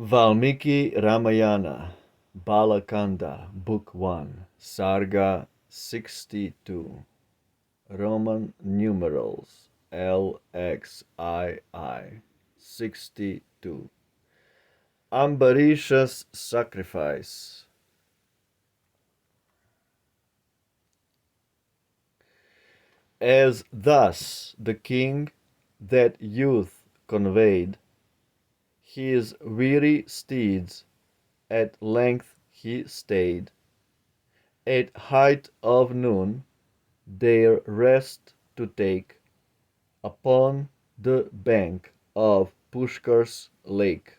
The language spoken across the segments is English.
Valmiki Ramayana, Bala Kanda, Book 1, Sarga 62, Roman numerals LXII 62. AMBARESHA'S sacrifice. As thus the king that youth conveyed his weary steeds, at length he stayed, at height of noon, their rest to take upon the bank of Pushkar's lake.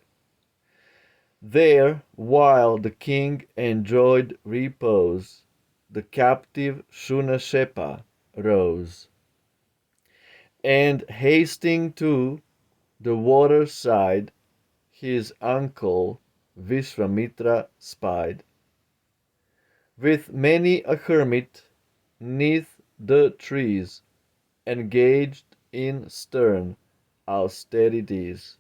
There, while the king enjoyed repose, the captive Shunashepa rose, and hasting to the water side, his uncle Vishvamitra spied, with many a hermit 'neath the trees, engaged in stern austerities.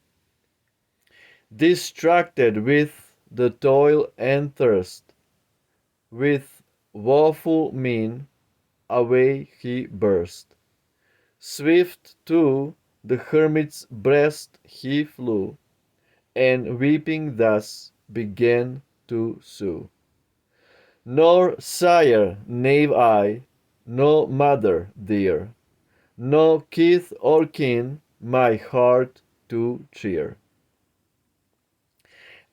Distracted with the toil and thirst, with woeful mien away he burst. Swift to the hermit's breast he flew, and weeping thus began to sue. Nor sire nave I, no mother dear, no kith or kin my heart to cheer.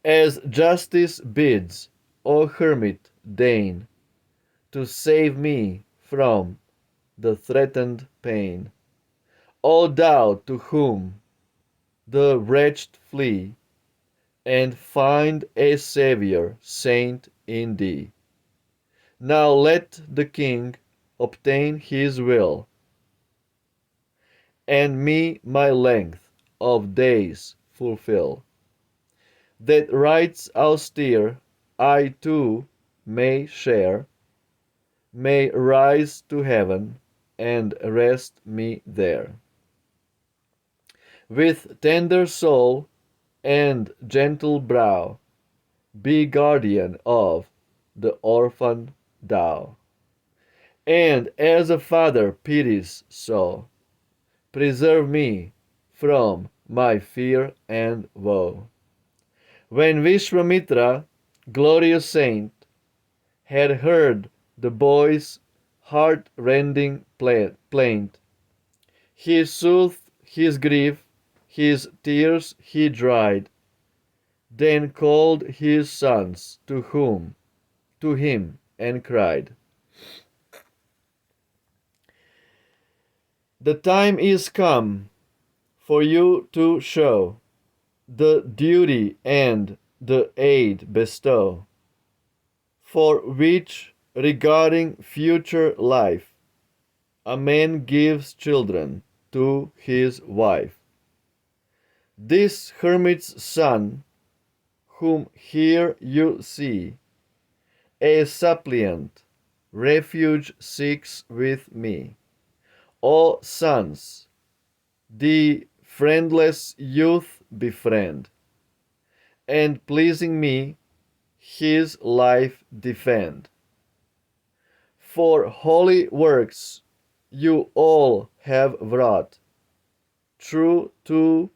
As justice bids, O hermit, deign to save me from the threatened pain. O thou to whom the wretched flee, and find a Saviour saint in thee. Now let the king obtain his will, and me my length of days fulfill, that rites austere I too may share, may rise to heaven and rest me there. With tender soul and gentle brow, be guardian of the orphan thou, and as a father pities so, preserve me from my fear and woe. When Vishwamitra, glorious saint, had heard the boy's heart-rending plaint, he soothed his grief, his tears he dried, then called his sons to him and cried, "The time is come for you to show the duty and the aid bestow, for which, regarding future life, a man gives children to his wife. This hermit's son, whom here you see, a suppliant, refuge seeks with me. O sons, the friendless youth befriend, and pleasing me, his life defend. For holy works you all have wrought, true to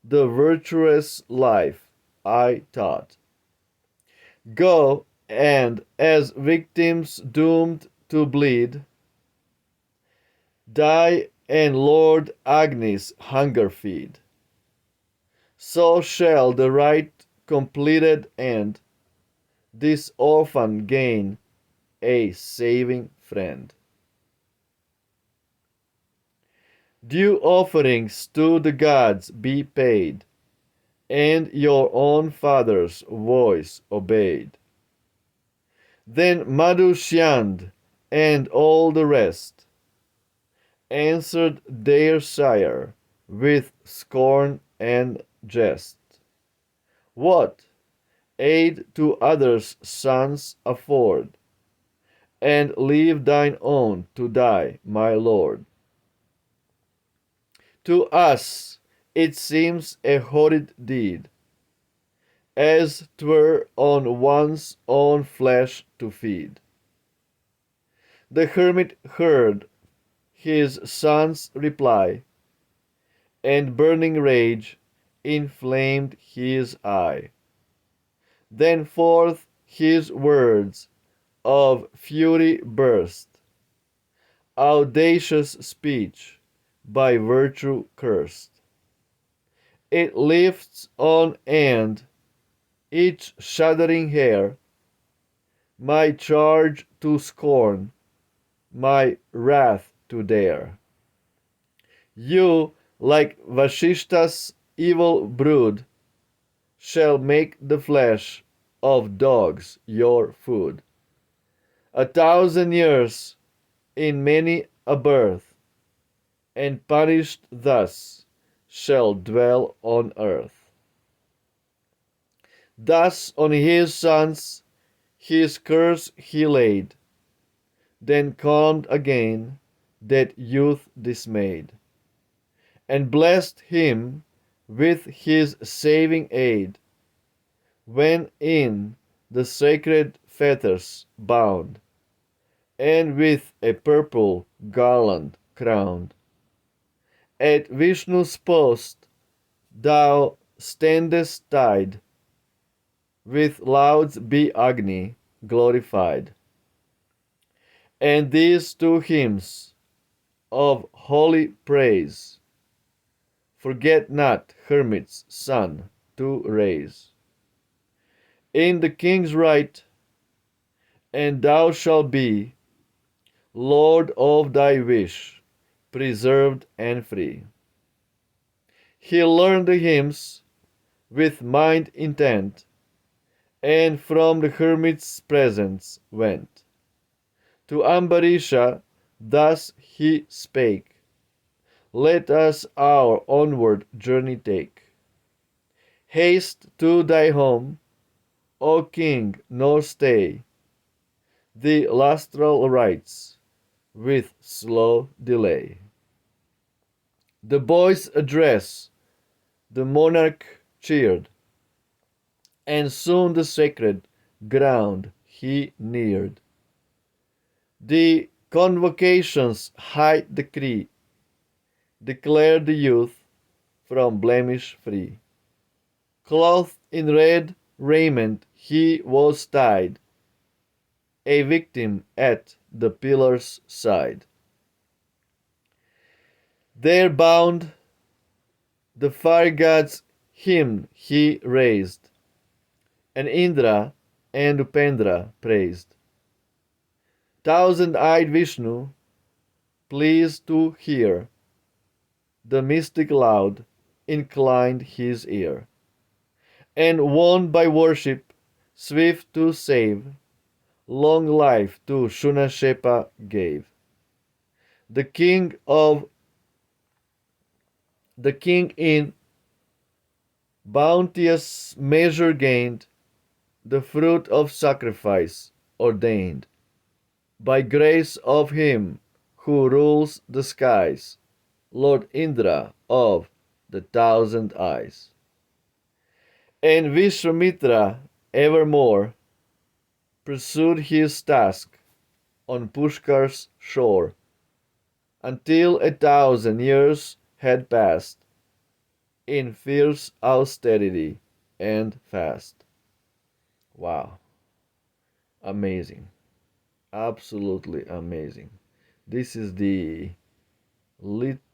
the virtuous life I taught. Go, and as victims doomed to bleed, die and Lord Agni's hunger feed. So shall the rite completed end, this orphan gain a saving friend. Due offerings to the gods be paid, and your own father's voice obeyed. Then Madhushyand and all the rest answered their sire with scorn and jest. What aid to others' sons afford, and leave thine own to die, my lord? To us it seems a horrid deed, as 'twere on one's own flesh to feed. The hermit heard his son's reply, and burning rage inflamed his eye. Then forth his words of fury burst, audacious speech by virtue cursed. It lifts on end each shuddering hair, my charge to scorn, my wrath to dare. You, like Vashishta's evil brood, shall make the flesh of dogs your food. 1,000 years in many a birth, and punished thus shall dwell on earth. Thus on his sons his curse he laid, then calmed again that youth dismayed, and blessed him with his saving aid, when in the sacred fetters bound, and with a purple garland crowned. At Vishnu's post thou standest tied, with louds be Agni glorified. And these two hymns of holy praise forget not, hermit's son, to raise. In the king's right, and thou shalt be Lord of thy wish, preserved and free. He learned the hymns with mind intent, and from the hermit's presence went. To Ambaresha thus he spake, let us our onward journey take. Haste to thy home, O king, nor stay the lustral rites with slow delay. The boy's address the monarch cheered, and soon the sacred ground he neared. The convocation's high decree declared the youth from blemish free. Clothed in red raiment he was tied, a victim at the pillar's side. There bound the fire god's hymn he raised, and Indra and Upendra praised. 1,000-eyed Vishnu, pleased to hear the mystic loud, inclined his ear, and won by worship, swift to save, long life to Shunashepa gave. The king in bounteous measure gained the fruit of sacrifice ordained by grace of him who rules the skies, Lord Indra of the 1,000 eyes. And Vishwamitra evermore pursued his task on Pushkar's shore, until 1,000 years had passed in fierce austerity and fast. Wow. Amazing. Absolutely amazing. This is the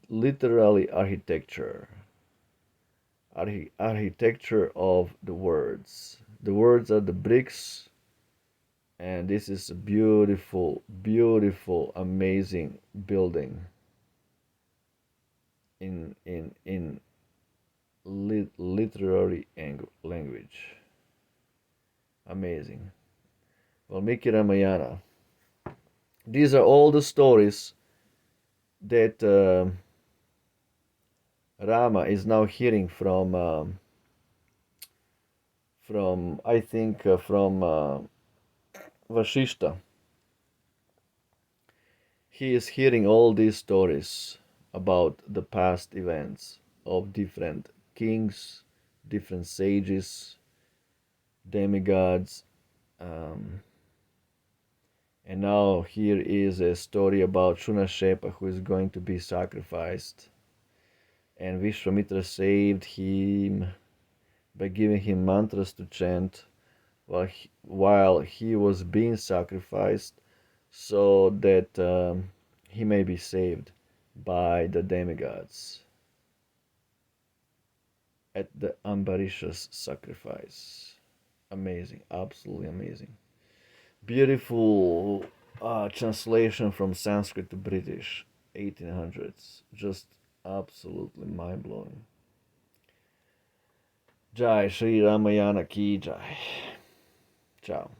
literally architecture. Architecture of the words. The words are the bricks, and this is a beautiful, beautiful, amazing building in literary language. Amazing. Valmiki Ramayana. These are all the stories that Rama is now hearing from I think from Vashishta. He is hearing all these stories about the past events of different kings, different sages, demigods. Um, and now here is a story about Shunashepa who is going to be sacrificed. And Vishwamitra saved him by giving him mantras to chant while he was being sacrificed so that he may be saved by the demigods at the Ambaresha's sacrifice. Amazing, absolutely amazing. Beautiful translation from Sanskrit to British, 1800s. Just absolutely mind blowing. Jai Shri Ramayana ki Jai. Ciao.